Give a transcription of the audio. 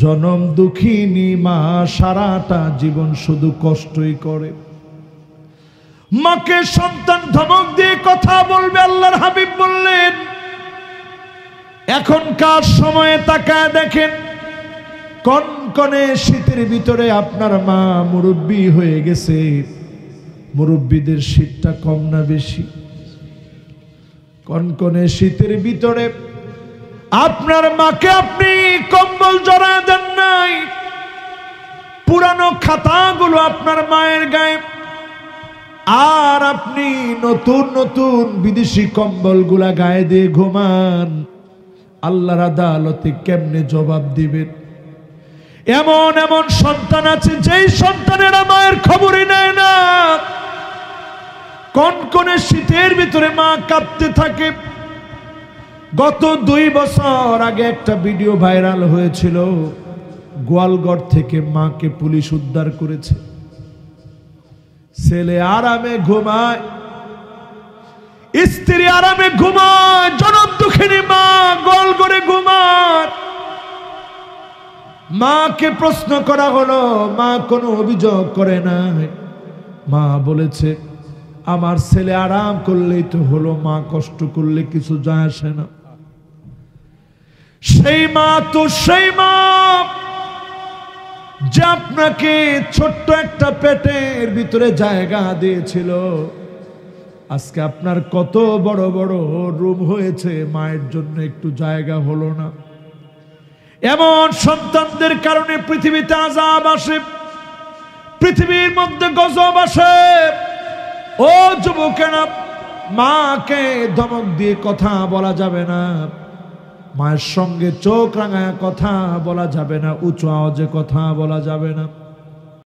জনম দুঃখিনী মা সারাটা জীবন শুধু কষ্টই করে। মাকে সন্তান ধমক দিয়ে কথা বলবে। আল্লাহর হাবিব বললেন, এখনকার সময়ে তাকায় দেখেন, কনকনে শীতের ভিতরে আপনার মা মুরব্বী হয়ে গেছে। মুরব্বীদের শীতটা কম না বেশি? কনকনে শীতের ভিতরে আপনার মাকে আপনি কম্বল জড়ায় দেন নাই, পুরানো খাতাগুলো আপনার মায়ের গায়ে, আর আপনি নতুন নতুন বিদেশি কম্বলগুলা গায়ে দিয়ে ঘুমান। আল্লাহর আদালতে কেমনে জবাব দিবেন? এমন এমন সন্তান আছে যেই সন্তানেরা মায়ের খবরই নেয় না। কনকনে শীতের ভিতরে মা কাঁপতে থাকে। গত 2 বছর আগে একটা ভিডিও ভাইরাল হয়েছিল, গোয়ালঘর থেকে মাকে পুলিশ উদ্ধার করেছে। ছেলে আরামে ঘুমায়, স্ত্রী আরামে ঘুমায়, জনম দুঃখিনী মা গোয়ালঘরে ঘুমায়। মাকে প্রশ্ন করা হলো, মা কোনো অভিযোগ করে নাই। মা বলেছে, আমার ছেলে আরাম করলেই তো হলো, মা কষ্ট করলে কিছু যায় আসে না। সেই মা তো সেই মা যে আপনাকে ছোট্ট একটা পেটের ভিতরে জায়গা দিয়েছিল। আজকে আপনার কত বড় বড় রুম হয়েছে, মায়ের জন্য একটু জায়গা হলো না। এমন সন্তানদের কারণে পৃথিবীতে আযাব আসে, পৃথিবীর মধ্যে গজব আসে। ও যুবকেরা, মাকে ধমক দিয়ে কথা বলা যাবে না, মায়ের সঙ্গে চোখ রাঙায় কথা বলা যাবে না, উঁচু আওয়াজে কথা বলা যাবে না।